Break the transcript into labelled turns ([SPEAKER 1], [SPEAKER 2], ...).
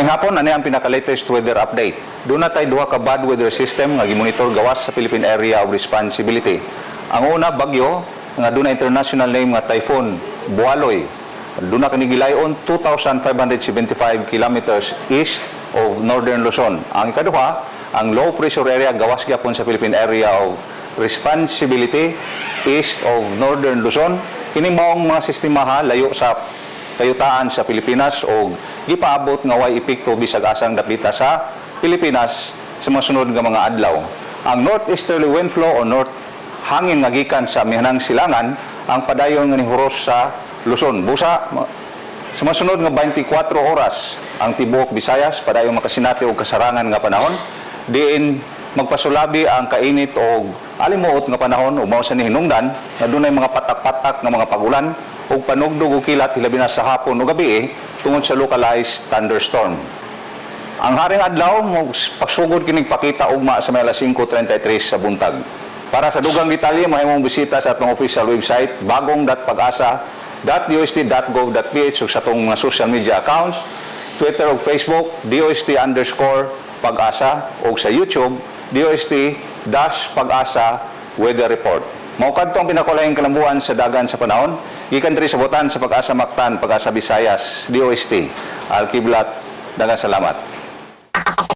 [SPEAKER 1] Maayong hapon, ano ang pinaka-latest weather update? Doon na tayo duha ka bad weather system nga gimonitor gawas sa Philippine Area of Responsibility. Ang una, bagyo, nga doon na international name nga Typhoon Bualoy. Doon na kanigilayon 2,575 kilometers east of northern Luzon. Ang ikaduha, ang low pressure area gawas gyapon sa Philippine Area of Responsibility east of northern Luzon. Kini maong mga sistema layo sa kayutaan sa Pilipinas o gipaabot nga way epekto bisag asang dapita sa Pilipinas sa mga sunod nga mga adlaw. Ang northeasterly wind flow o north hangin nga gikan sa mihanang silangan ang padayon nga nihuros sa Luzon. Busa sa mga sunod nga 24 oras ang tibuok Visayas padayon makasinati og kasarangan nga panahon diin magpasulabi ang kainit o alimuot nga panahon ug mao sa ni hinungdan nga dunay mga patak-patak nga mga pagulan ug panugdog o kilat hilabi na sa hapon o gabi tungod sa localized thunderstorm. Ang haring adlaw mo pagsugod kining pakita ugma sa may alas 5:33 sa buntag. Para sa dugang detalye mahimong bisita sa atong official website bagong.pagasa.dost.gov.ph ug sa atong mga social media accounts, Twitter ug Facebook DOST_pag-asa ug sa YouTube DOST-pag-asa weather report. Mao kadto ang pinakulaing kalambuan sa dagan sa panahon gikan diri sa Botan sa Pag-asa Mactan, Pag-asa Visayas, DOST. Al-Kiblat, daghang salamat.